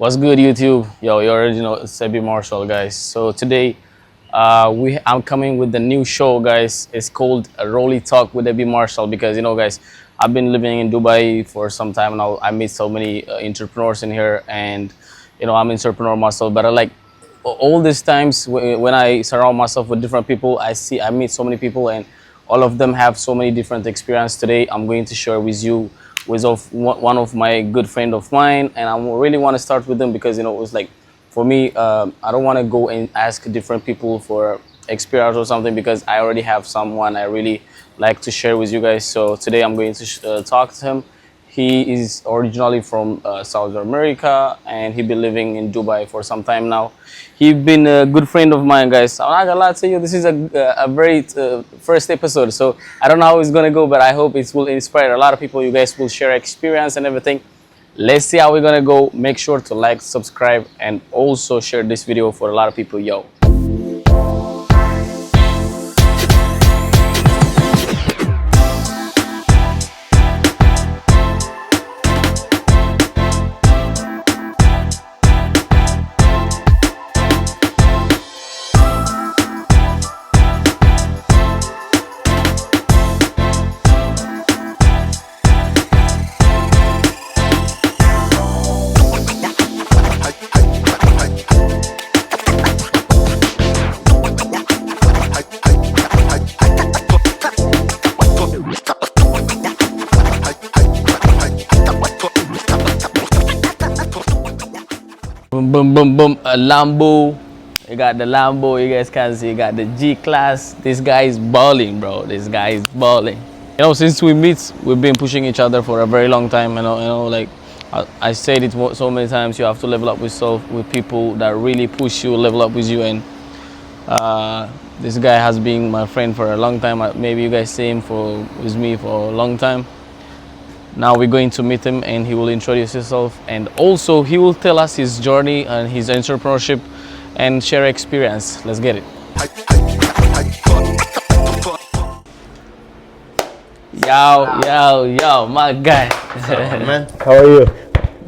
What's good, YouTube? Yo, you already know it's Sebi Marshall, guys. So today, I'm coming with the new show, guys. It's called Rolly Talk with Sebi Marshall because guys, I've been living in Dubai for some time now. I meet so many entrepreneurs in here, and I'm an entrepreneur myself. But I like all these times when I surround myself with different people, I meet so many people, and all of them have so many different experiences. Today, I'm going to share with you with one of my good friend of mine, and I really want to start with them because it was like, for me, I don't want to go and ask different people for experience or something because I already have someone I really like to share with you guys. So today I'm going to talk to him. He is originally from South America, and he been living in Dubai for some time now. He's been a good friend of mine, guys. I'm not gonna lie to you, this is a very first episode, so I don't know how it's gonna go, but I hope it will inspire a lot of people. You guys will share experience and everything. Let's see how we're gonna go. Make sure to like, subscribe, and also share this video for a lot of people. Yo. Boom, boom, boom, boom. A Lambo. You got the Lambo. You guys can see. You got the G-Class. This guy is balling, bro. This guy is balling. Since we meet, we've been pushing each other for a very long time. Like I said it so many times. You have to level up with people that really push you, level up with you. And this guy has been my friend for a long time. Maybe you guys see him with me for a long time. Now we're going to meet him, and he will introduce himself, and also he will tell us his journey and his entrepreneurship and share experience. Let's get it. Yo, my guy. Man, how are you?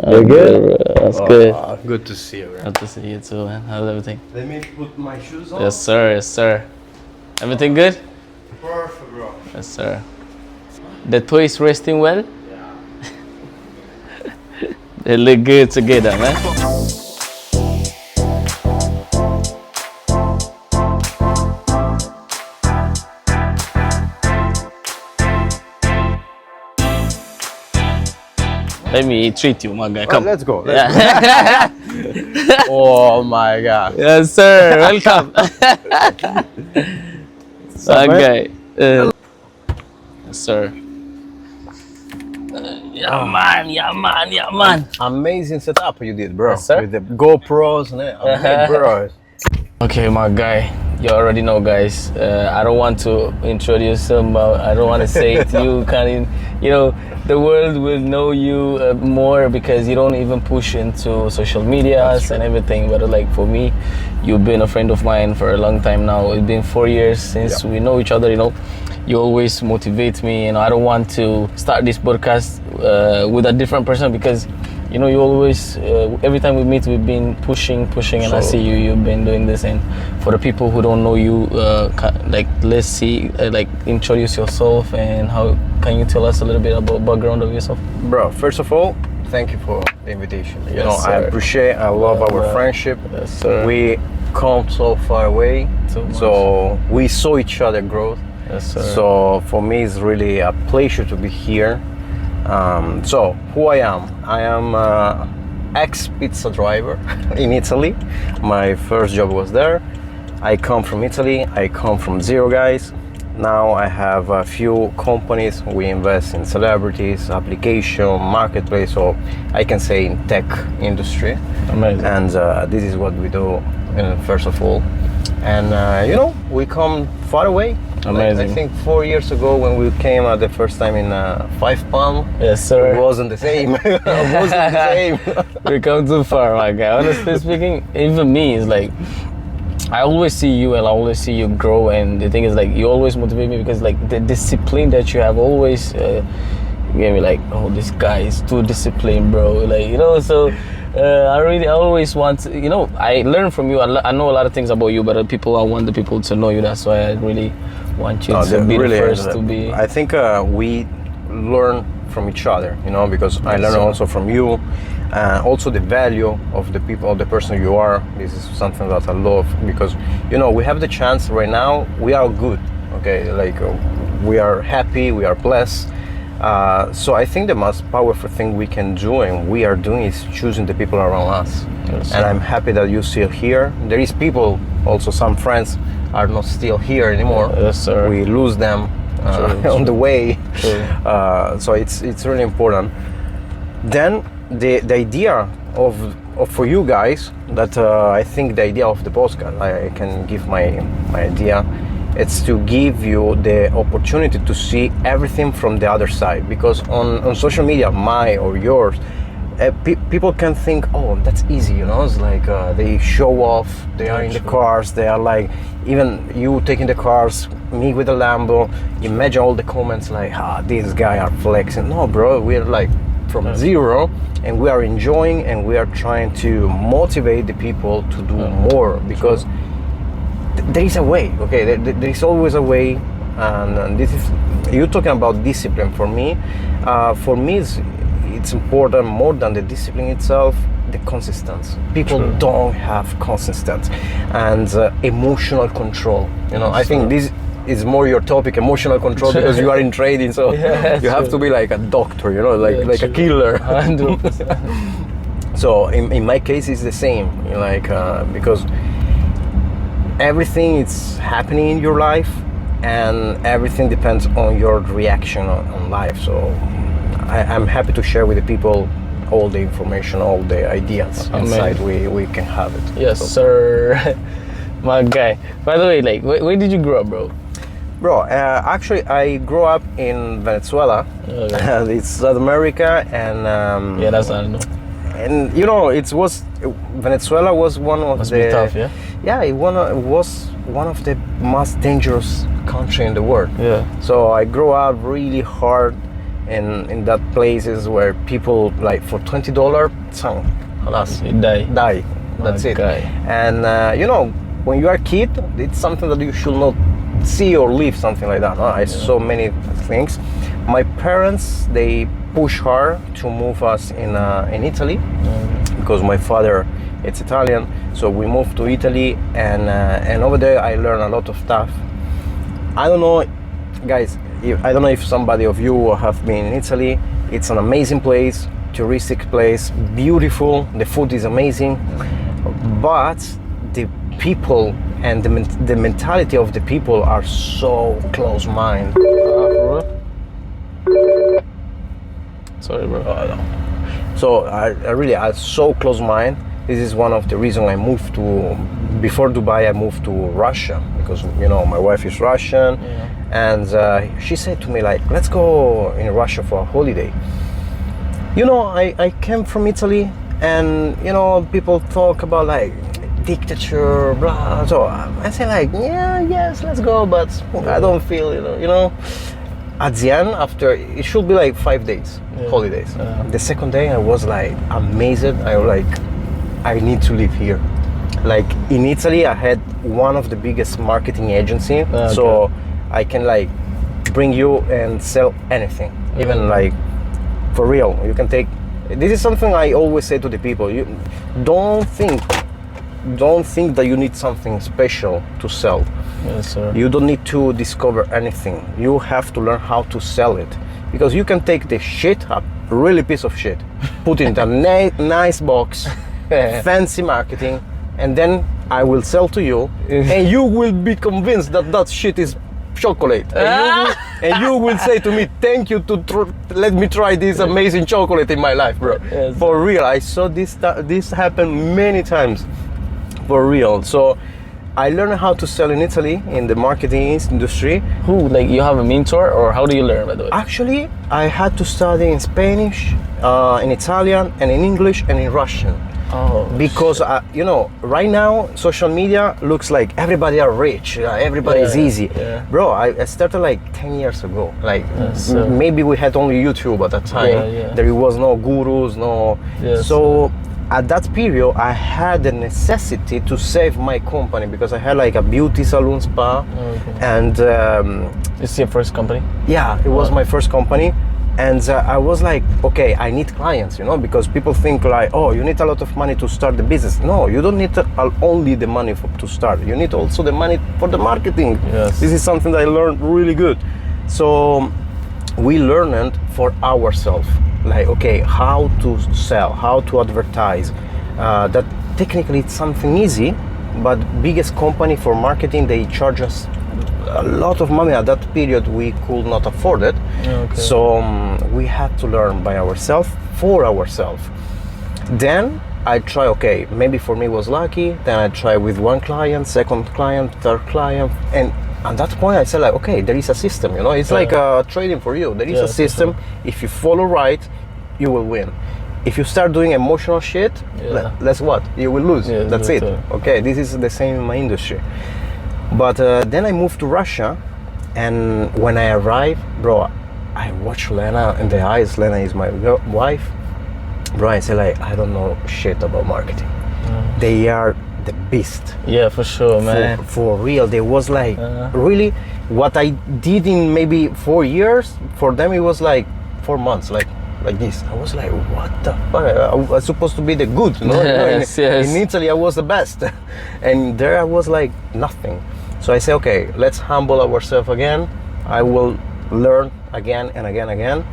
You good? That's good. Good to see you, bro. Good to see you too, man. How's everything? Let me put my shoes on. Yes, sir. Yes, sir. Everything good? Perfect, bro. Yes, sir. The toy is resting well? They look good together, man. Let me treat you, my guy. Come. Let's go. Yeah. Oh my God. Yes, sir. Welcome. Okay. Yes, sir. Yeah, man. Amazing setup you did, bro. Yes, sir. With the GoPros and everything, bro. Okay, my guy. You already know, guys. I don't want to introduce him. I don't want to say it to you. The world will know you more because you don't even push into social medias and everything. But like for me, you've been a friend of mine for a long time now. It's been 4 years since we know each other. You always motivate me. I don't want to start this podcast with a different person because you always every time we meet we've been pushing, and I see you've been doing this. And for the people who don't know you, let's see, introduce yourself, and how can you tell us a little bit about background of yourself? Bro, first of all, thank you for the invitation. Yes, I appreciate, I love our friendship. Yes, sir. We come so far away, So so we saw each other growth. Yes, sir. So for me, it's really a pleasure to be here. So who I am ex-pizza driver in Italy. My first job was there. I come from Italy. I come from zero, guys. Now I have a few companies. We invest in celebrities, application, marketplace, so I can say in tech industry. Amazing. And this is what we do, first of all. And we come far away. Amazing. I think 4 years ago when we came the first time in 5 Palm, Yes, sir. it wasn't the same. It wasn't the same. We come too far, my guy. Honestly speaking, even me is like, I always see you and I always see you grow, and the thing is like you always motivate me because like the discipline that you have always made me like, oh, this guy is too disciplined, bro. Like so I always want to, I learn from you. I know a lot of things about you, but I want the people to know you. That's why I really want you to be really, the first to be. I think we learn from each other, because I learn also from you. Also the value of the people, of the person you are. This is something that I love because, we have the chance right now. We are good, okay? Like we are happy, we are blessed. So I think the most powerful thing we can do and we are doing is choosing the people around us. Yes, and I'm happy that you're still here. There is people, also some friends are not still here anymore. Yes, sir. We lose them on the way. So it's really important. Then the idea of for you guys that I think the idea of the podcast, I can give my idea. It's to give you the opportunity to see everything from the other side, because on social media, my or yours, people can think, oh, that's easy, it's like they show off, they are in the cars, they are like, even you taking the cars, me with a Lambo, imagine all the comments like, these guys are flexing. No, bro, we're like from zero, and we are enjoying, and we are trying to motivate the people to do more, because there is a way, okay? There is always a way, and this is, you're talking about discipline. For me, it's important more than the discipline itself, the consistency. People don't have consistency, and emotional control. I think this is more your topic, emotional control, because you are in trading, so you have to be like a doctor, like a killer. 100%. So in my case, it's the same, because everything is happening in your life, and everything depends on your reaction on life. So I'm happy to share with the people all the information, all the ideas inside. We can have it. Yes, sir. My guy. By the way, like, where did you grow up, bro? Bro, actually, I grew up in Venezuela. Okay. It's South America, and that's I know. And Venezuela was one of Must be tough, it was one of the most dangerous country in the world. Yeah. So I grew up really hard in that places where people, like, for $20, you die. That's it. And when you are a kid, it's something that you should not see or live, something like that. I saw many things. My parents, they push hard to move us in Italy, because my father, it's Italian, so we moved to Italy, and over there I learned a lot of stuff. I don't know, guys, I don't know if somebody of you have been in Italy. It's an amazing place, touristic place, beautiful, the food is amazing, but the people and the mentality of the people are so close-minded. Sorry, bro. So I so close-minded. This is one of the reasons I moved to, before Dubai, I moved to Russia, because my wife is Russian, and she said to me, like, let's go in Russia for a holiday. I came from Italy, and people talk about like dictature, blah. So I say like, yes, let's go, but I don't feel, At the end, after, it should be like 5 days holidays. The second day I was like amazed. I need to live here. Like in Italy, I had one of the biggest marketing agency, so I can like bring you and sell anything, even like for real. You can take. This is something I always say to the people. You don't think that you need something special to sell. Yes, sir. You don't need to discover anything. You have to learn how to sell it, because you can take the shit, a really piece of shit, put it in a nice box, fancy marketing, and then I will sell to you, and you will be convinced that shit is chocolate, and you will say to me, thank you to let me try this amazing chocolate in my life, bro. Yes, for real. I saw this happen many times, for real. So I learned how to sell in Italy in the marketing industry. Who, like, you have a mentor, or how do you learn, by the way? Actually, I had to study in Spanish, in Italian, and in English, and in Russian. Oh, because right now social media looks like everybody are rich, everybody is easy. Bro, I started like 10 years ago. Like maybe we had only YouTube at that time. There was no gurus, no. So at that period, I had the necessity to save my company because I had like a beauty salon spa, and It's your first company? yeah, it was my first company. And I was like, okay, I need clients, you know, because people think like, oh, you need a lot of money to start the business. No, you don't need only the money to start. You need also the money for the marketing. Yes. This is something that I learned really good. So we learned for ourselves, like, okay, how to sell, how to advertise. That technically it's something easy, but biggest company for marketing, they charge us a lot of money. At that period we could not afford it. So we had to learn by ourselves, for ourselves. Then I try, okay, maybe for me was lucky, then I try with one client, second client, third client, and at that point I said like, okay, there is a system, you know, it's like trading for you. There is a system. If you follow right, you will win. If you start doing emotional shit, let's what? You will lose. That's it. Okay, this is the same in my industry. But then I moved to Russia, and when I arrived, bro, I watched Lena in the eyes. Lena is my wife. Bro, I say like, I don't know shit about marketing. They are the beast. Yeah, for sure, man. For real, there was like really what I did in maybe 4 years. For them, it was like 4 months, like this. I was like, what the fuck? I was supposed to be the good, you know? Yes, in Italy, I was the best, and there I was like nothing. So I say, okay, let's humble ourselves again. I will learn again and again.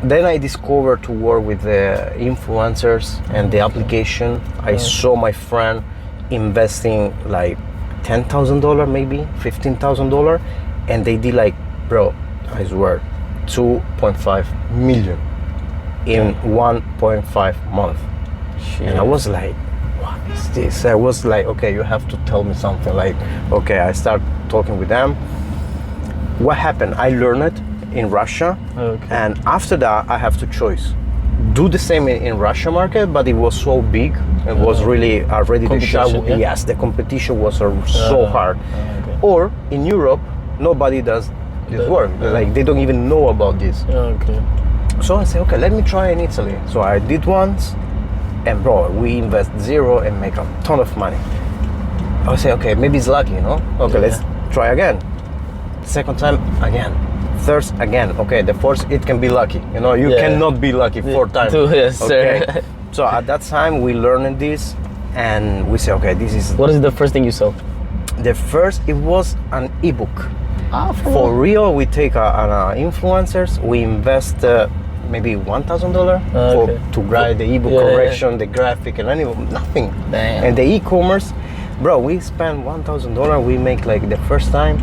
Then I discovered to work with the influencers and the application. I saw my friend investing like $10,000, maybe $15,000, and they did like, bro, I swear, 2.5 million in 1.5 month. Shit. And I was like, what is this? I was like, okay, you have to tell me something. Like, okay, I start talking with them. What happened? I learned it in Russia, and after that I have to choose. Do the same in Russia market, but it was so big. It was really already the show. Yeah? Yes, the competition was so hard. Or in Europe, nobody does this work. Like they don't even know about this. So I say, okay, let me try in Italy. So I did once, and bro, we invest zero and make a ton of money. I say, okay, maybe it's lucky, you know? Okay, let's try again. Second time, again. Third, again. Okay, the fourth, it can be lucky. You know, you cannot be lucky 4 times. Yes, okay. Sir. So at that time, we learned this, and we say, okay, this is... What is the first thing you sold? The first, it was an ebook. For real, we take influencers, we invest maybe $1,000 to write the ebook correction, the graphic, and nothing. Damn. And the e-commerce, bro, we spend $1,000. We make like the first time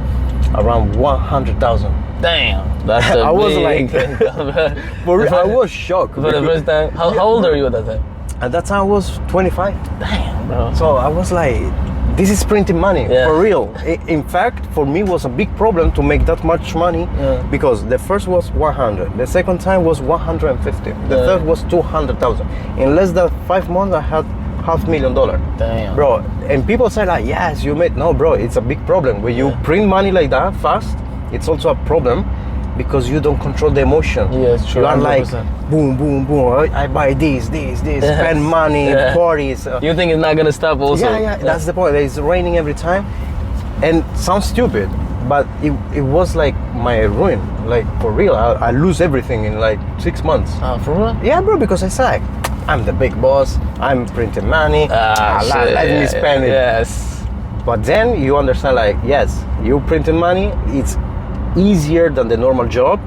around 100,000. Damn, that's I was like, I was shocked. For the first time. How old are you at that time? At that time, I was 25. Damn, bro. So I was like, this is printing money, for real. In fact, for me, it was a big problem to make that much money because the first was 100, the second time was 150, the third was 200,000. In less than 5 months, I had $500,000. Damn. Bro, and people say like, yes, you made, no, bro, it's a big problem. When you print money like that fast, it's also a problem because you don't control the emotion. Yes, true. You are 100%. like, boom, boom, boom, I buy this, spend money, parties. You think it's not gonna stop also? Yeah, that's the point. It's raining every time. And sounds stupid, but it was like my ruin. Like, for real, I lose everything in like 6 months. For real? Yeah, bro, because I said, I'm the big boss, I'm printing money, let me spend it. Yes. But then you understand, like, yes, you printing money, it's easier than the normal job,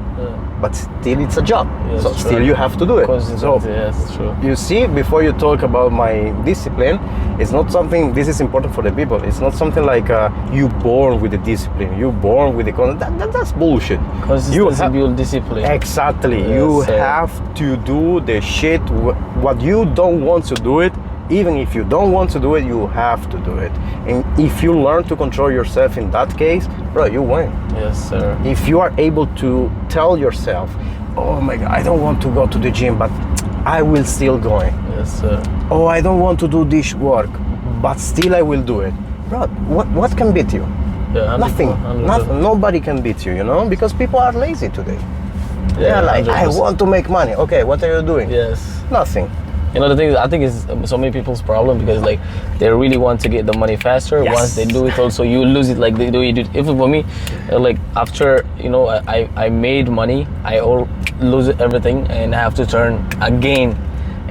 but still it's a job. Yes, so still you have to do it. So yes, true. you see, before you talk about my discipline, it's not something, this is important for the people, it's not something like you born with the discipline, you born with the content. That's bullshit. Consistency build discipline. Exactly. You have to do the shit, what you don't want to do it. Even if you don't want to do it, you have to do it. And if you learn to control yourself in that case, bro, you win. Yes, sir. If you are able to tell yourself, oh my God, I don't want to go to the gym, but I will still go. Yes, sir. Oh, I don't want to do this work, but still I will do it. Bro, what can beat you? Yeah, nothing. Nobody can beat you, you know, because people are lazy today. They are like, 100%. I want to make money. Okay, what are you doing? Yes. Nothing. You know, the thing is, I think it's so many people's problem because like they really want to get the money faster. Yes. Once they do it, also you lose it. Like they do it. Even for me, like after I made money, I all lose everything and I have to turn again.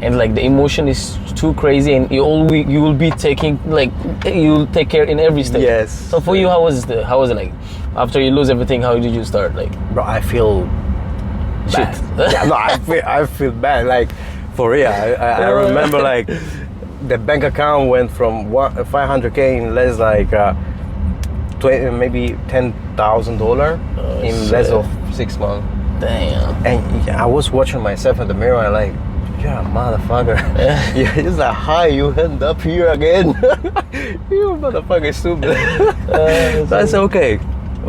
And like the emotion is too crazy, and you will be taking like you'll take care in every step. Yes. So for you, how was it like after you lose everything? How did you start? Like, Bro, I feel bad. shit. Yeah, no, I feel bad. Like, for real, I remember like the bank account went from 500K in less like 20, maybe $10,000 in shit. less of 6 months. Damn. And I was watching myself in the mirror and like, yeah, motherfucker. Yeah, it's like, how you end up here again? You motherfucker stupid. So I said,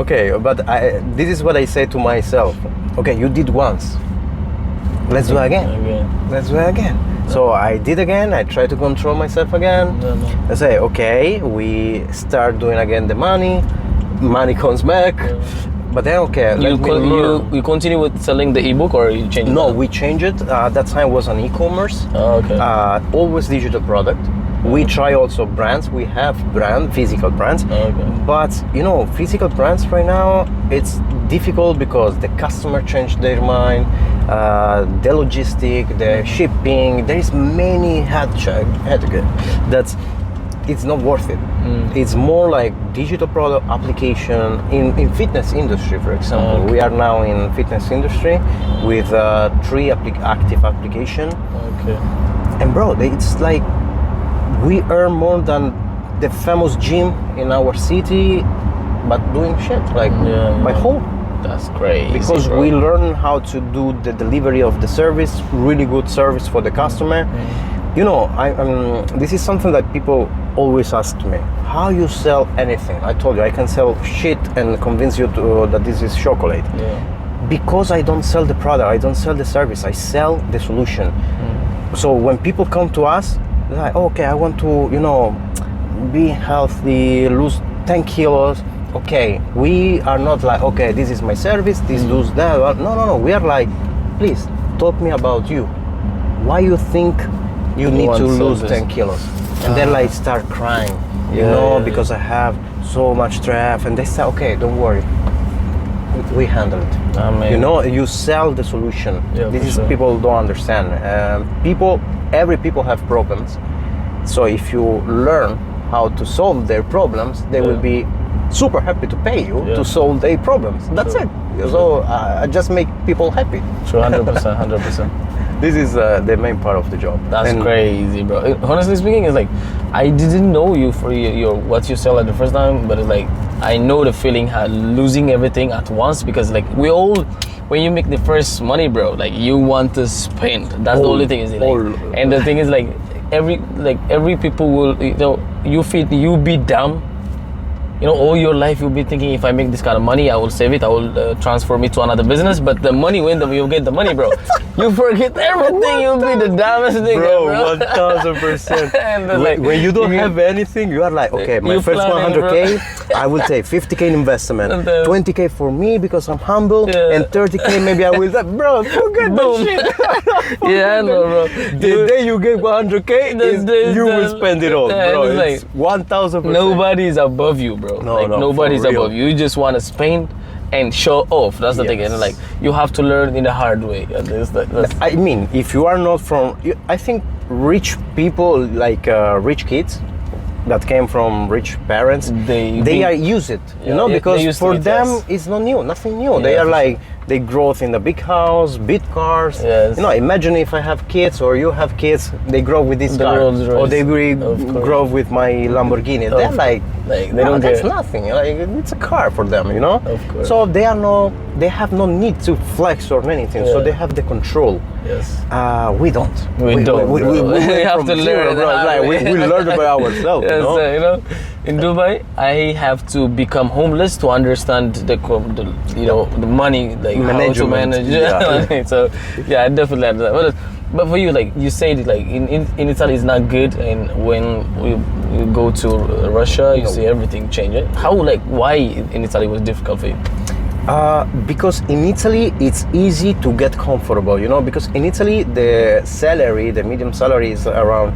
okay, but this is what I say to myself. Okay, you did once. Let's do it again. Let's do it again. So I did again. I tried to control myself again. I say, okay, we start doing again the money. Money comes back. But then, okay, you continue with selling the ebook or you change it? No, we changed it. That time was on e-commerce. Oh, okay. Always digital product. We try also brands. We have physical brands. Okay. But you know, physical brands right now, it's difficult because the customer changed their mind, the logistic, the shipping. There is many it's not worth it. It's more like digital product application in fitness industry, for example. Okay. We are now in fitness industry with 3 active application. Okay. And bro, it's like we earn more than the famous gym in our city, but doing shit like by home. That's crazy. Because bro. we learn how to do the delivery of the service, really good service for the customer. You know, this is something that people always ask me. How you sell anything? I told you, I can sell shit and convince you that this is chocolate. Yeah. Because I don't sell the product, I don't sell the service, I sell the solution. So when people come to us, they're like, okay, I want to, be healthy, lose 10 kilos. Okay, we are not like, okay, this is my service, this does that. No. We are like, please, talk me about you. Why you think you need to lose 10 kilos? And then like start crying, because I have so much stress. And they say, okay, don't worry, we handle it. You sell the solution. People don't understand. Every people have problems. So if you learn how to solve their problems, they will be super happy to pay you to solve their problems. That's it. So I just make people happy. True, 100%. This is the main part of the job. That's crazy, bro. Honestly speaking, it's like I didn't know you for your what you sell at the first time, but it's like I know the feeling losing everything at once, because like we all, when you make the first money, bro, like you want to spend. That's the only thing is and the thing is like every people will you be dumb. All your life you'll be thinking, if I make this kind of money, I will save it, I will transform it to another business. But the money, when you get the money, bro, you forget everything. You'll be the dumbest thing, bro. 1000%. When you don't have anything, you are like, okay, my first 100K, I will take 50K in investment, 20K for me because I'm humble, and 30K maybe I will. Bro, forget that shit. Yeah, I know, bro. The day you get 100K, you will spend it all, bro. It's 1000%. Nobody is above you, bro. Nobody's above you. You just want to spend and show off. That's the thing. And like you have to learn in the hard way. I mean, if you are not from, I think rich people, like rich kids that came from rich parents, they are use it, because for them it's not new, nothing new. They are like, they grow up in a big house, big cars. Yes. Imagine if I have kids or you have kids, they grow with this car, Rolls-Royce. or they will grow with my Lamborghini. They're like they don't that's care. nothing. Like it's a car for them, Of course. So they have no need to flex or anything. So they have the control. Yes. We don't. We don't. We have to learn, bro. Like, we learn about ourselves. Yes, in Dubai, I have to become homeless to understand the money, like how to manage. Yeah. So I definitely understand. But for you, like you said, like in Italy it's not good, and when you go to Russia, you see everything change. How, like, why in Italy was difficult for you? Because in Italy it's easy to get comfortable, you know, because in Italy the salary, the medium salary is around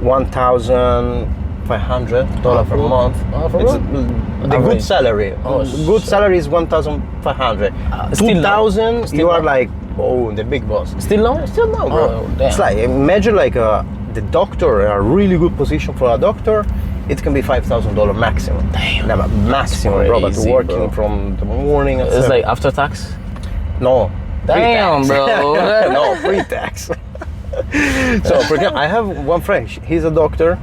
$1,500 per month. It's the good salary. Good salary is 1,500. 2,000 you are like, oh, the big boss. Still no? Still no, bro. Oh, damn. It's like, imagine like the doctor, a really good position for a doctor, it can be $5,000 maximum. Damn. Never maximum, bro. But Crazy, working bro. from the morning. It's like after tax? No. Damn, bro. No, pre-tax. So, for example, I have one friend. He's a doctor.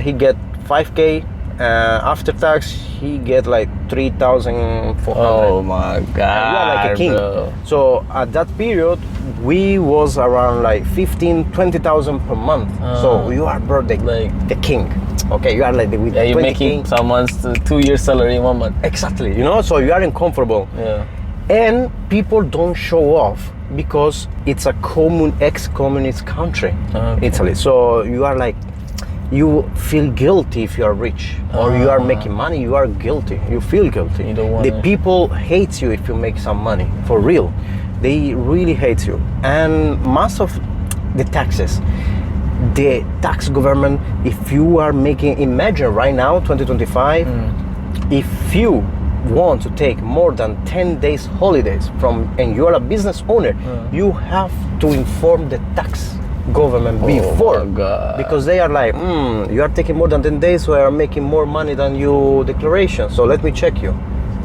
He get 5K. After tax, he get like 3,400. Oh my God, yeah, like a king. bro. So at that period, we was around like 15, 20,000 per month. So you are, bro, the king. Okay, you are like the with Yeah, you're 20 making king. someone's 2 years salary in 1 month. Exactly. You know, so you are uncomfortable. Yeah. And people don't show off because it's a ex-communist country, Italy. So you are like, you feel guilty if you are rich or you are making money. You are guilty. You feel guilty. You don't want the people hate you if you make some money, for real. They really hate you. And most of the taxes, the tax government, if you are making, imagine right now 2025, if you want to take more than 10 days holidays and you are a business owner, you have to inform the tax government before, my God. because they are like, you are taking more than 10 days, so you are making more money than your declaration, so let me check you.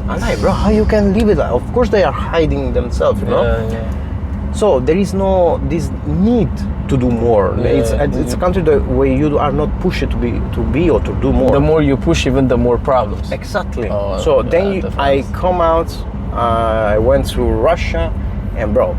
I'm like, bro, how you can leave it like? Of course they are hiding themselves, you know. Yeah. So there is no this need to do more. It's a country where you are not pushed to be or to do more. The more you push, even the more problems. Exactly. yeah, So then I definitely. come out, I went to Russia, and bro,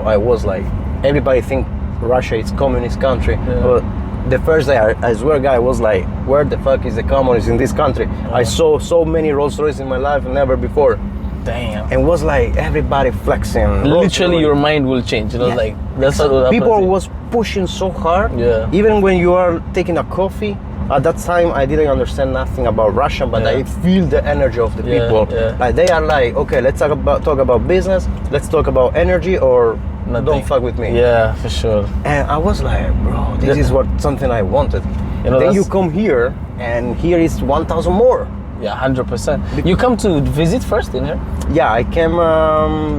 I was like, everybody think Russia is communist country. But the first day, I swear, guy, I was like, where the fuck is the communist in this country? I saw so many Rolls-Royce in my life, never before. Damn. And was like everybody flexing. Literally, your mind will change. You know, like that's what happens. People was pushing so hard. Yeah. Even when you are taking a coffee, at that time I didn't understand nothing about Russian, but I feel the energy of the people. Yeah. Like they are like, okay, let's talk about business. Let's talk about energy, or Nothing. don't fuck with me. Yeah, for sure. And I was like, bro, this is something I wanted. You know, then you come here, and here is 1,000 more. Yeah, 100%. You come to visit first in here? Yeah, I came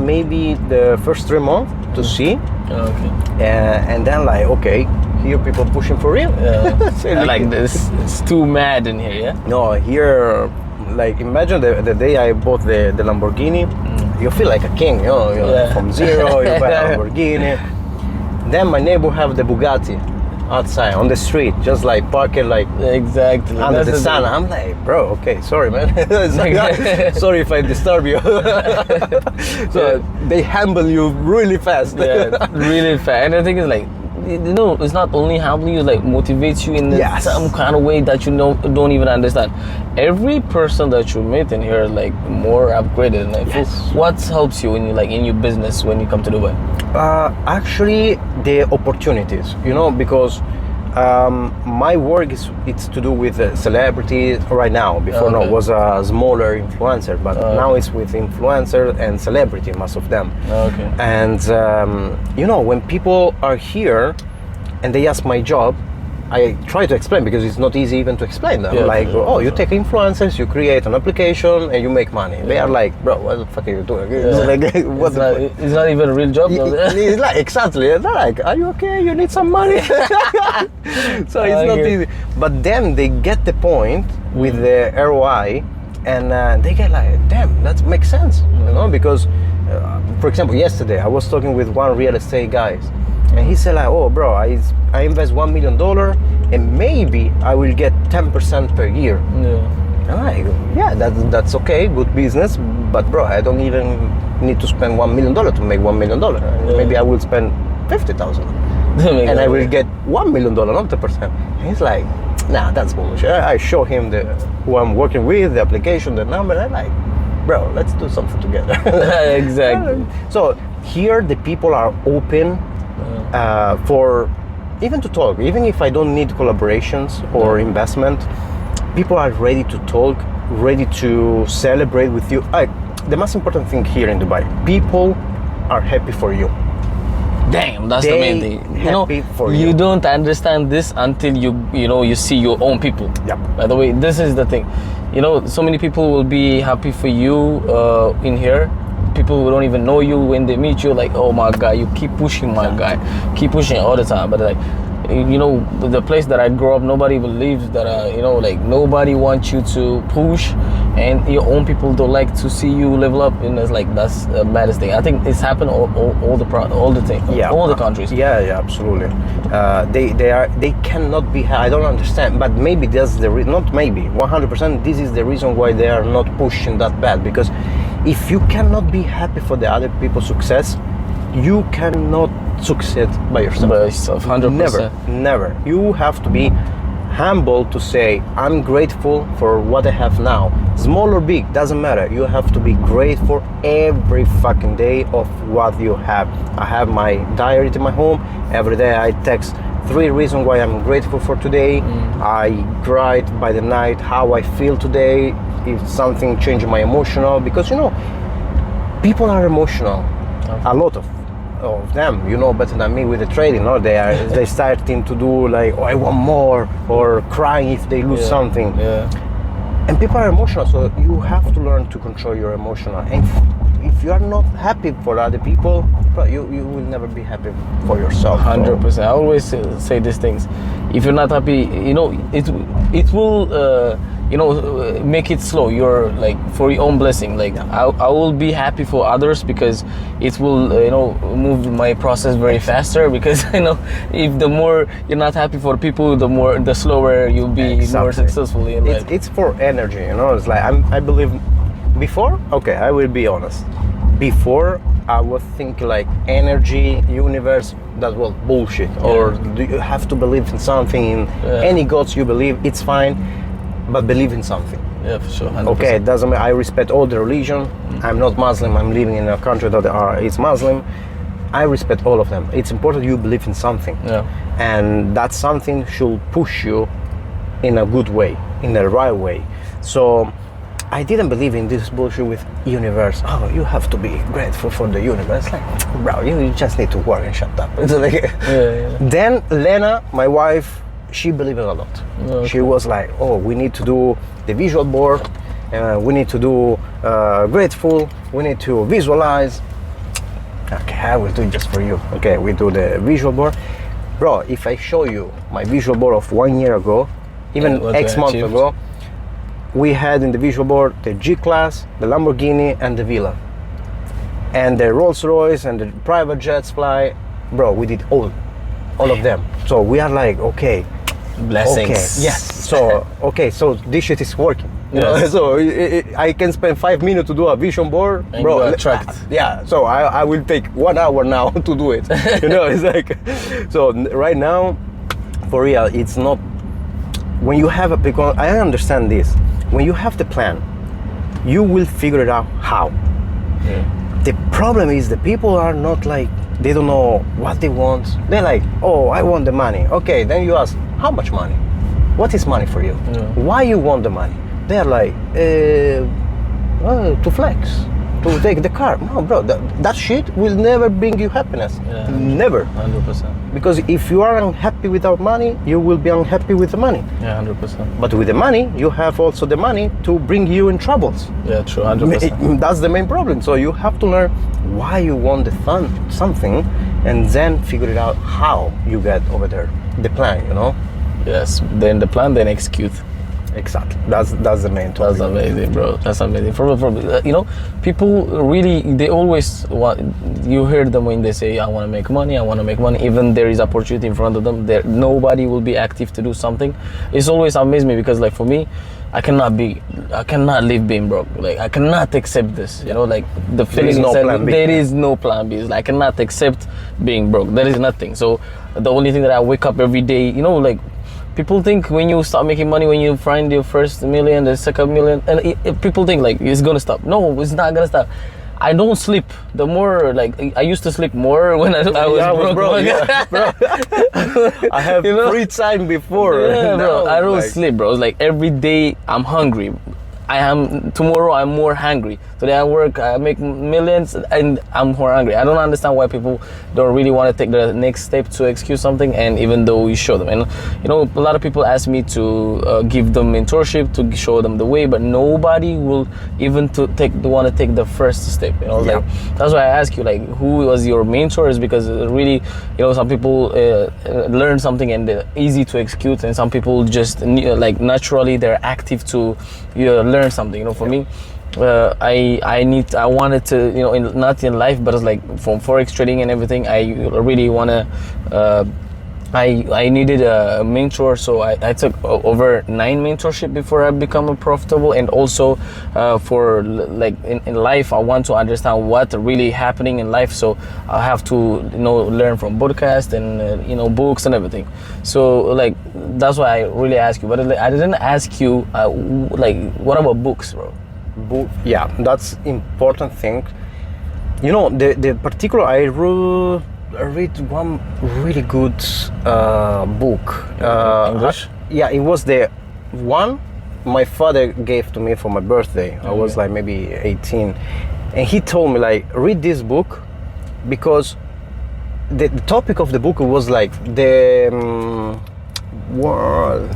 maybe the first 3 months to see. Okay. And then like, okay, here people pushing for real. Yeah. I like this. It's too mad in here, yeah? No, here, like imagine the day I bought the Lamborghini, you feel like a king, you know, from zero, you buy a Lamborghini. Then my neighbor have the Bugatti outside on the street, just like parking like Exactly. under the sun. I'm like, bro, okay, sorry man. It's like, sorry if I disturb you. So they humble you really fast. Yeah, really fast. And the thing is like, you know, it's not only humbling you, like motivates you in some kind of way that you know don't even understand. Every person that you meet in here is like more upgraded. And like, what helps you in your business when you come to Dubai? Actually, the opportunities, you know, because my work it's to do with celebrity right now. Before no, was a smaller influencer, but now it's with influencer and celebrity, most of them. Okay. And you know, when people are here and they ask my job, I try to explain, because it's not easy even to explain them. You take influencers, you create an application, and you make money. They are like, bro, what the fuck are you doing? It's not even a real job. It's like, exactly. They're like, are you okay? You need some money. So it's not easy. But then they get the point with the ROI, and they get like, damn, that makes sense. You know, because, for example, yesterday I was talking with one real estate guy. And he said like, oh bro, I invest $1 million and maybe I will get 10% per year. And I go, yeah, that's okay, good business, but bro, I don't even need to spend $1 million to make $1 million. Maybe I will spend 50,000 and I will get $1 million, not 10%. And he's like, nah, that's bullshit. I show him who I'm working with, the application, the number, and I'm like, bro, let's do something together. Exactly. So here the people are open for even to talk. Even if I don't need collaborations or investment, people are ready to talk, ready to celebrate with you. the most important thing here in Dubai, people are happy for you. Damn, that's the main thing. Happy for you you. don't understand this until you see your own people. Yep. By the way, this is the thing. So many people will be happy for you in here. People who don't even know you, when they meet you, like, oh my God, you keep pushing, my guy, keep pushing all the time. But like, the place that I grew up, nobody believes that like nobody wants you to push, and your own people don't like to see you level up. And it's like, that's the baddest thing. I think it's happened all the thing, all the countries. Yeah, absolutely. They cannot be. I don't understand, but maybe that's not maybe 100%. This is the reason why they are not pushing that bad, because if you cannot be happy for the other people's success, you cannot succeed by yourself. By yourself, 100%. Never. You have to be humble to say, I'm grateful for what I have now. Small or big, doesn't matter. You have to be grateful every fucking day of what you have. I have my diary to my home. Every day I text 3 reasons why I'm grateful for today. I write by the night how I feel today, if something changed my emotional, because people are emotional. A lot of them, better than me with the trading, they starting to do like, oh, I want more, or crying if they lose something. And people are emotional, so you have to learn to control your emotional. And if you are not happy for other people, you will never be happy for yourself. 100%. I always say these things. If you're not happy, it will make it slow. You're like, for your own blessing. Like, I will be happy for others, because it will move my process very faster, because if the more you're not happy for people, the slower you'll be more successful in life. It's for energy. It's like, I believe before, okay, I will be honest, before I was thinking like energy, universe, that was bullshit. Or do you have to believe in something, any gods you believe, it's fine, but believe in something. Yeah, for sure. 100%. Okay, it doesn't matter. I respect all the religion. I'm not Muslim. I'm living in a country that is Muslim. I respect all of them. It's important you believe in something. Yeah. And that something should push you in a good way, in the right way. So I didn't believe in this bullshit with universe. Oh, you have to be grateful for the universe. Like, bro, you just need to work and shut up. It's like, Then Lena, my wife, she believed it a lot. Okay. She was like, oh, we need to do the visual board, we need to do grateful, we need to visualize. Okay, I will do it just for you. Okay, we do the visual board. Bro, if I show you my visual board of 1 year ago, even X month ago, we had in the visual board the G-Class, the Lamborghini, and the Villa. And the Rolls-Royce and the private jets fly. Bro, we did all of them. So we are like, okay. Blessings. Okay, yes. So this shit is working. Yes. So I can spend 5 minutes to do a vision board, and bro. Attract. Yeah. So I will take 1 hour now to do it. It's like, so right now, for real, it's not. When you have because I understand this. When you have the plan, you will figure it out how. Yeah. The problem is the people are not like, they don't know what they want. They're like, oh, I want the money. Okay, then you ask, how much money? What is money for you? Yeah. Why you want the money? They're like, to flex, to take the car. No, bro, that shit will never bring you happiness. Yeah. Never. 100%. Because if you are unhappy without money, you will be unhappy with the money. Yeah, 100%. But with the money, you have also the money to bring you in troubles. Yeah, true, 100%. That's the main problem. So you have to learn why you want something, and then figure it out how you get over there. The plan, Yes, then the plan, then execute. Exactly. That's the main topic. That's amazing, bro. That's amazing. People really, they always want. You hear them when they say, "I want to make money. I want to make money." Even there is opportunity in front of them, there nobody will be active to do something. It's always amazed me because, like, for me, I cannot live being broke. Like, I cannot accept this. Like, the feeling inside me, there is no plan B. It's like, I cannot accept being broke. There is nothing. So the only thing that I wake up every day, like. People think when you start making money, when you find your first million, the second million, and people think like it's gonna stop. No, it's not gonna stop. I don't sleep. The more, like, I used to sleep more when I was broke. Yeah, bro. I have free time before. Yeah, bro. I don't like, sleep, bro. It's like every day I'm hungry. I am tomorrow. I'm more hungry. Today I work, I make millions, and I'm more hungry. I don't understand why people don't really want to take the next step to execute something, and even though you show them, and you know, a lot of people ask me to give them mentorship, to show them the way, but nobody will even want to take the first step. You know, like that's why I ask you, like, who was your mentor? Is because really, you know, some people learn something and they're easy to execute, and some people just like naturally they're active to learn something. You know, for me, I wanted to, you know, not in life, but it's like from forex trading and everything. I really wanna. I needed a mentor, so I took over 9 mentorship before I become profitable, and also for like in life, I want to understand what really happening in life, so I have to, you know, learn from podcasts and you know, books and everything. So like that's why I really ask you, but I didn't ask you like, what about books, bro? Yeah, that's important thing. You know, the particular I read one really good book. English? Yeah, it was the one my father gave to me for my birthday. I was like maybe 18, and he told me, like, read this book, because the topic of the book was like the Lord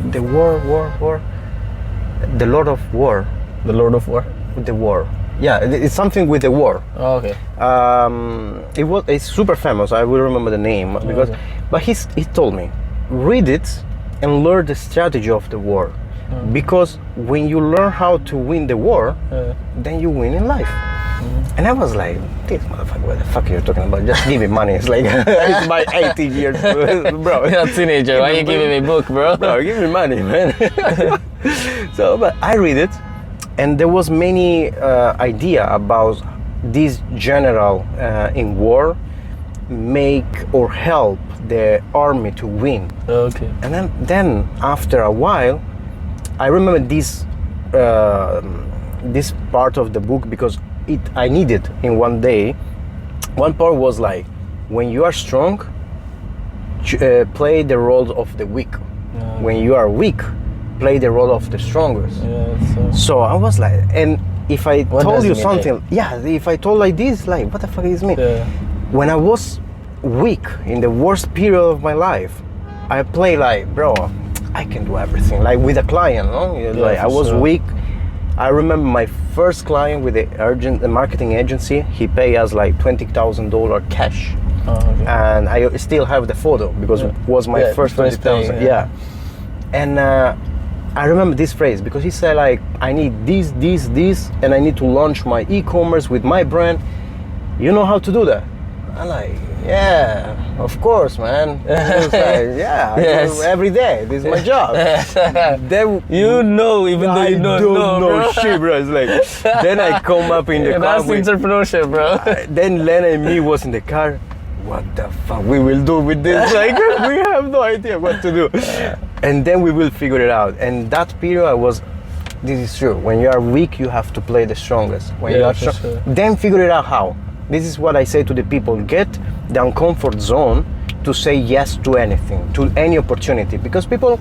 of War. The Lord of War? The war. Yeah, it's something with the war. Oh, okay. It's super famous. I will remember the name because, but he told me, read it and learn the strategy of the war, because when you learn how to win the war, then you win in life. And I was like, this motherfucker, what the fuck are you talking about? Just give me money. It's like, it's my 18 years, bro. You're a teenager. Why are you giving me a book, bro? Bro, give me money, man. So, but I read it, and there was many idea about this general in war make or help the army to win. Okay. And then after a while, I remember this this part of the book, because I needed in one day. One part was like, when you are strong, play the role of the weak. When you are weak, play the role of the strongest. So I was like, and if I told you something, if I told like this, like, what the fuck is me? When I was weak in the worst period of my life, I play like, bro, I can do everything. Like with a client, no? Like I was weak. I remember my first client with the marketing agency. He paid us like $20,000 cash, and I still have the photo because it was my first 20,000. And I remember this phrase because he said, like, I need this, and I need to launch my e-commerce with my brand. You know how to do that? I'm like, yeah, of course, man. He was like, I do every day. This is my job. Then you know, even though you don't know shit, bro. It's like, then I come up in the car. That's entrepreneurship, bro. Then Lena and me was in the car. What the fuck we will do with this? Like, we have no idea what to do. And then we will figure it out. And that period, this is true. When you are weak, you have to play the strongest. When you are strong, then figure it out how. This is what I say to the people: get the uncomfort zone to say yes to anything, to any opportunity. Because people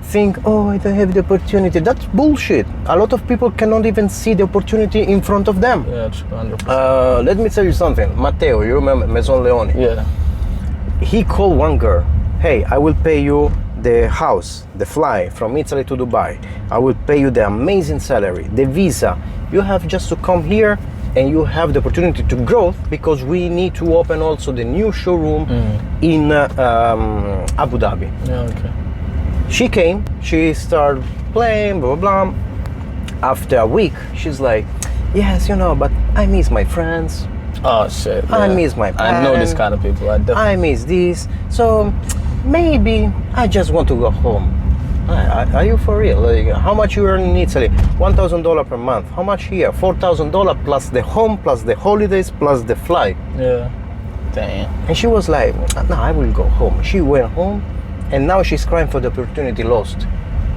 think, oh, I don't have the opportunity. That's bullshit. A lot of people cannot even see the opportunity in front of them. Yeah, 100%. Let me tell you something. Matteo, you remember Maison Leone? Yeah. He called one girl. Hey, I will pay you the house, the fly from Italy to Dubai. I will pay you the amazing salary, the visa. You have just to come here, and you have the opportunity to grow, because we need to open also the new showroom in Abu Dhabi. Yeah, okay. She came, she started playing, blah, blah, blah. After a week, she's like, yes, you know, but I miss my friends. Oh, shit. I miss my parents. I know this kind of people. I miss this. So maybe I just want to go home. Are you for real? Like, how much you earn in Italy? $1,000 per month. How much here? $4,000 plus the home, plus the holidays, plus the flight. Yeah. Damn. And she was like, no, I will go home. She went home, and now she's crying for the opportunity lost.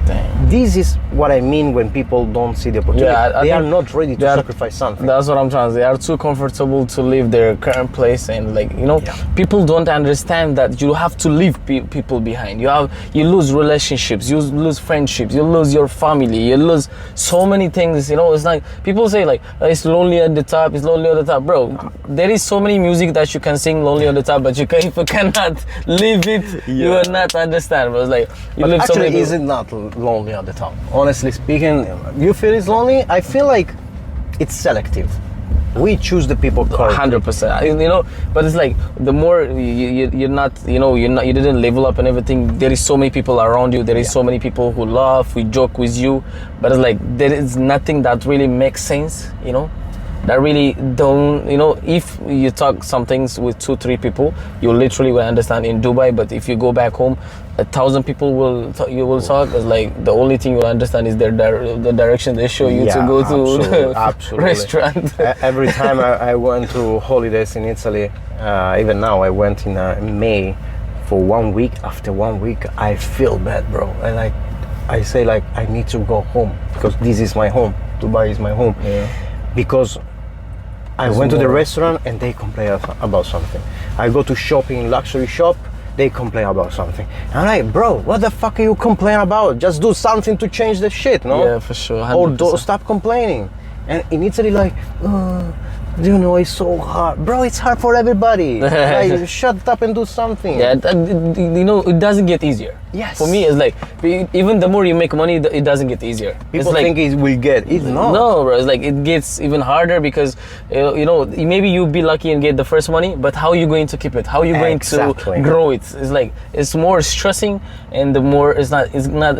Dang. This is what I mean when people don't see the opportunity. Yeah, I they are think not ready to sacrifice something. That's what I'm trying to say. They are too comfortable to leave their current place, and like, you know, Yeah. people don't understand that you have to leave people behind. You lose relationships, you lose friendships, you lose your family, you lose so many things. You know, it's like people say like it's lonely at the top, it's lonely at the top, bro. There is so many music that you can sing lonely at the top, but if you cannot live it, you will not understand. But it's like you But live so actually, many. is it not lonely at the top? Honestly speaking, you feel it's lonely? I feel like it's selective. We choose the people correctly. 100%. You know, but it's like the more you're not, you didn't level up and everything. There is so many people around you. There is so many people who laugh, we joke with you, but it's like there is nothing that really makes sense. You know, that really don't. You know, if you talk some things with 2-3 people, you literally will understand in Dubai. But if you go back home, 1,000 people will talk. It's like the only thing you'll understand is the direction they show you to go to the absolutely. restaurant. Every time I went to holidays in Italy, even now I went in May for 1 week. After 1 week, I feel bad, bro. And I say like I need to go home because this is my home. Dubai is my home. Yeah. Because I went to the restaurant and they complain about something. I go to shopping, luxury shop, they complain about something. I'm like, bro, what the fuck are you complaining about? Just do something to change the shit, no? Yeah, for sure. 100%. Or don't stop complaining. And in Italy, like, you know, it's so hard. Bro, it's hard for everybody. Like, shut up and do something. Yeah, you know, it doesn't get easier. Yes. For me, it's like, even the more you make money, it doesn't get easier. People it's like, think it will get. It's not. No, bro. It's like it gets even harder because you know, maybe you'll be lucky and get the first money, but how are you going to keep it? How are you going to grow it? It's like it's more stressing, and the more it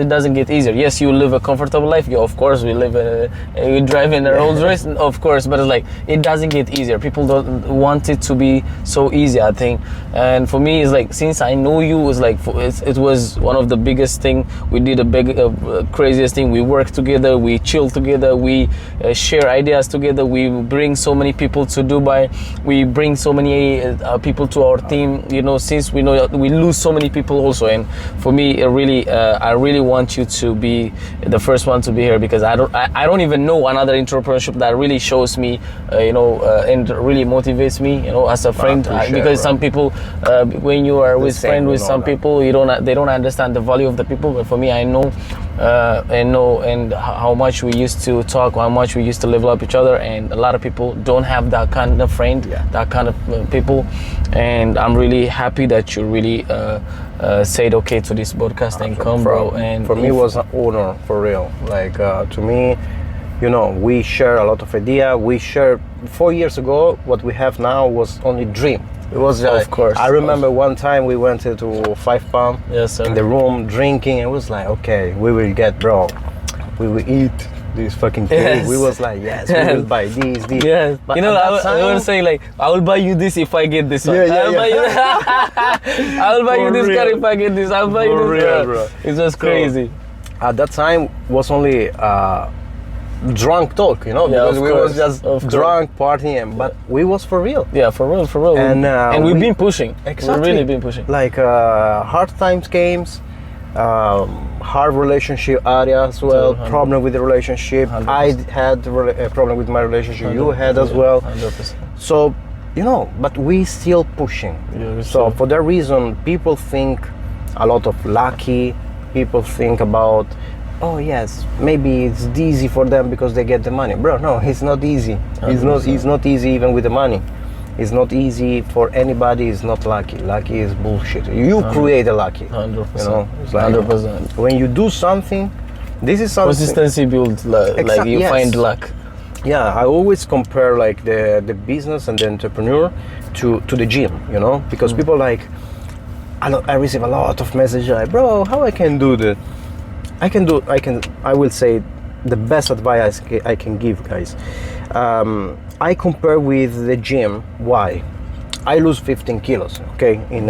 doesn't get easier. Yes, you live a comfortable life. You, of course, we drive in a Rolls-Royce, of course, but it's like it doesn't get easier. People don't want it to be so easy, I think. And for me, it's like since I know you, it's like it was one of the biggest thing. We did a big craziest thing. We work together, we chill together, we share ideas together, we bring so many people to Dubai, we bring so many people to our team, you know, since we know we lose so many people also. And for me, I really want you to be the first one to be here, because I don't even know another entrepreneurship that really shows me and really motivates me, you know, as a friend. Because some people when you are with some people, they don't understand the value of the people. But for me, I know and how much we used to talk, how much we used to level up each other, and a lot of people don't have that kind of friend, that kind of people. And I'm really happy that you really said okay to this podcast and come, bro. And for me, it was an honor, for real. Like to me, you know, we share a lot of idea. We share 4 years ago. What we have now was only dream. It was of course. I remember one time we went to 5 Pound in the room drinking. It was like, okay, we will get, bro. We will eat this fucking cake. Yes. We was like, yes, we will buy this. Yes. But you know, I was saying like, I will buy you this if I get this one. I will buy you this car if I get this. I'll buy you this car. Bro. It was crazy. At that time was only drunk talk, you know, because we was just drunk partying, but we was for real. Yeah, for real. And we've been pushing. Exactly. We've really been pushing. Like hard times games, hard relationship area as well, 100%. Problem with the relationship. 100%. I had a problem with my relationship, 100%. You had as well. 100%. So, you know, but we still pushing. Yeah, so for that reason, people think a lot of lucky, people think about, oh yes, maybe it's easy for them because they get the money. Bro, no, it's not easy. It's not easy even with the money. It's not easy for anybody. It's not lucky. Lucky is bullshit. You create a lucky. 100%. You know, it's like 100%. When you do something, this is something. Consistency builds like you find luck. Yeah, I always compare like the business and the entrepreneur to the gym. You know, because people like, I receive a lot of messages like, bro, how I can do that? I will say the best advice I can give, guys. I compare with the gym. Why? I lose 15 kilos, okay, in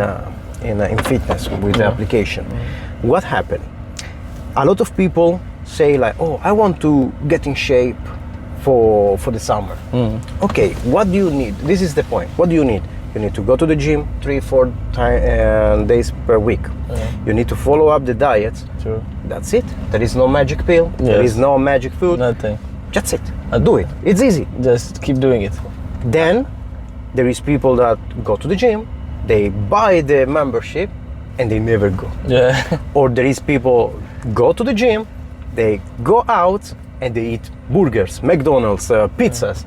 fitness with the application. What happened? A lot of people say like, oh, I want to get in shape for the summer. Okay, what do you need? This is the point. What do you need? You need to go to the gym 3-4 days per week. You need to follow up the diet. True. That's it. There is no magic pill. There Yes. is no magic food. Nothing. That's it. Do it. It's easy. Just keep doing it. Then there is people that go to the gym, they buy the membership, and they never go. Yeah. Or there is people go to the gym, they go out and they eat burgers, McDonald's, pizzas.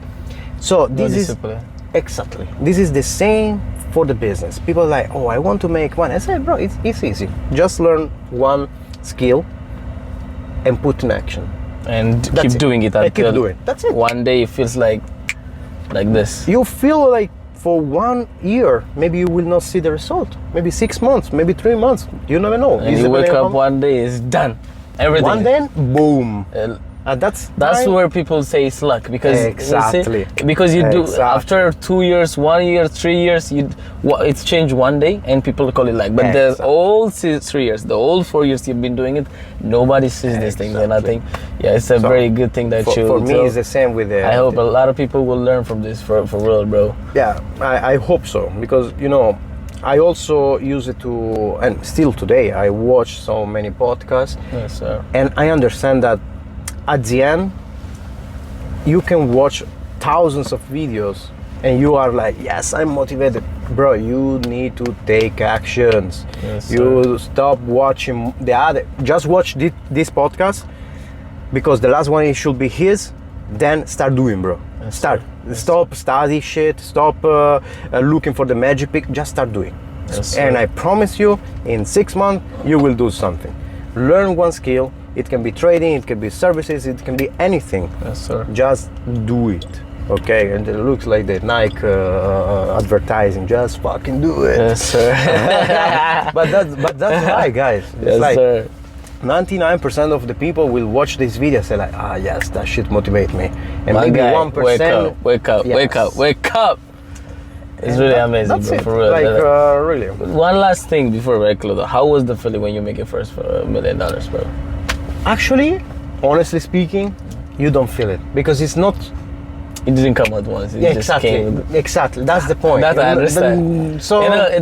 So No this is discipline. exactly. This is the same for the business. People are like, oh, I want to make money. I say, bro, it's easy. Just learn one skill and put in action. And That's keep it. doing it Yeah, until keep doing. That's it. one day it feels like this. You feel like for 1 year, maybe you will not see the result. Maybe 6 months, maybe 3 months. You never know. And It's you wake depending up on- one day, it's done. Everything. One day, boom. Uh, And that's That's where people say it's luck because you see, Exactly. because you do Exactly. after 2 years, 1 year, 3 years, it's changed one day and people call it luck. But the Exactly. old 3 years, the old 4 years you've been doing it, nobody sees these things and I think it's a So, very good thing that you. for me, tell. it's the same with the. I hope a lot of people will learn from this for real, bro. Yeah, I hope so because I also use it to, and still today I watch so many podcasts, Yes, sir. and I understand that at the end you can watch thousands of videos and you are like, yes, I'm motivated. Bro, you need to take actions. Yes, You stop watching the other. Just watch this podcast because the last one it should be his. Then start doing, bro. Yes, Start. sir. Stop study shit. Stop looking for the magic pick. Just start doing. Yes, sir. And I promise you, in 6 months you will do something. Learn one skill. It can be trading. It can be services. It can be anything. Yes, sir. Just do it. Okay, and it looks like the Nike advertising. Just fucking do it. Yes, sir. but that's right, guys. It's Yes, like sir. 99% of the people will watch this video and say like, ah, yes, that shit motivate me, and My maybe guy, 1%. wake up, wake up, Yes. wake up, wake up. It's And really that- amazing, that's bro, it. for real. Like really. One last thing before we close. How was the feeling when you make your first $1 million, bro? Actually, honestly speaking, you don't feel it because it's not. It didn't come at once. It Yeah, just exactly. came. Exactly. That's the point. That I understand. So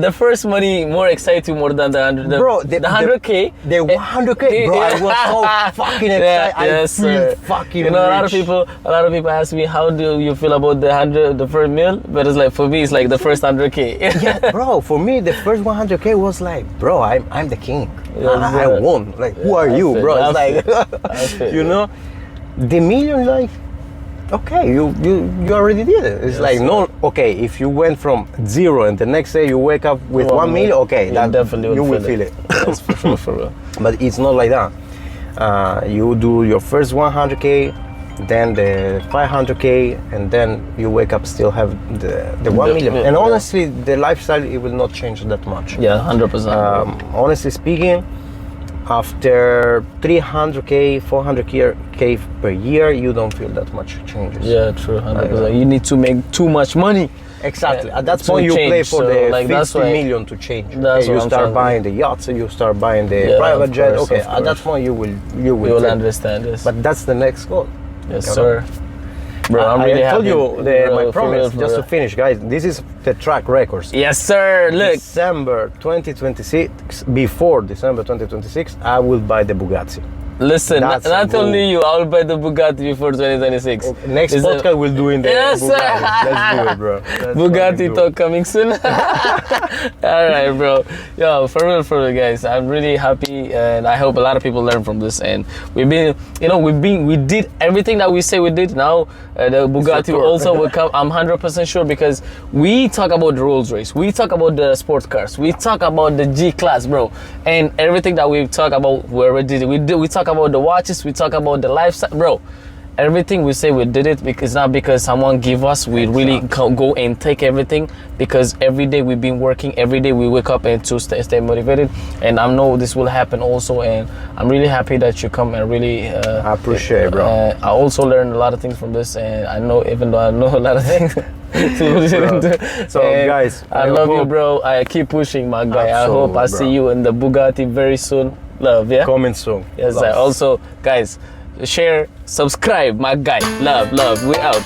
The first money more excites you more than the 100. Bro, the 100K. The 100K, bro. I was so fucking excited. Yes, I feel sir. fucking. A lot of rich. people ask me, how do you feel about the first meal? But it's like for me, it's like the first 100K. Yeah, bro. For me, the first 100K was like, bro, I'm the king. Yes, I sir. won. Like, who are I you, feel- bro? I It's like, I feel you it. know, the million, like, okay, you already did it. It's Yes, like, sir. no, okay, if you went from 0 and the next day you wake up with 1 million, okay, You that definitely you would will feel it. Yes, for sure, for real. But it's not like that. You do your first 100K, then the 500K, and then you wake up still have the 1 million. And yeah. honestly, the lifestyle, it will not change that much. Yeah, 100%. Honestly speaking, after 300K, 400K per year, you don't feel that much changes. Yeah, true, 100%. You need to make too much money. Exactly. Yeah, At that to point, you change, play for so, the like, that's 50 why- million to change. That's Okay, you what I'm start trying to buying the yachts, you start buying the Yeah, private of jet. course, Okay, of at that course. point, you will You will take. understand this. But that's the next goal. Yes, you sir. Bro, I'm really I told happy. you Bro, my for promise. real, for Just to real. finish, guys. This is the track records. Yes, sir. Look. December 2026. Before December 2026, I will buy the Bugatti. Listen, That's not a only move. you, I will buy the Bugatti before 2026. Next It's podcast we'll do in the Yes, sir. Bugatti. Let's do it, bro. Let's Bugatti fucking do it. talk coming soon. All right, bro. Yo, for real, guys. I'm really happy, and I hope a lot of people learn from this. And we did everything that we say we did. Now the Bugatti tour. also will come. I'm 100% sure because we talk about the Rolls-Royce, we talk about the sports cars, we talk about the G-Class, bro, and everything that we talk about, we already did. We talk about the watches, we talk about the lifestyle, bro. Everything we say we did it because not because someone give us, we really go and take everything because every day we've been working, every day we wake up and to stay motivated, and I know this will happen also, and I'm really happy that you come and really I appreciate it, bro. I also learned a lot of things from this, and I know, even though I know a lot of things So, and guys, I I love you, hope- bro. I keep pushing, my guy. I hope I Absolutely, see bro. you in the Bugatti very soon. Love, yeah. Coming soon. Yes, Love. also, guys, share, subscribe, my guy. Love, we out.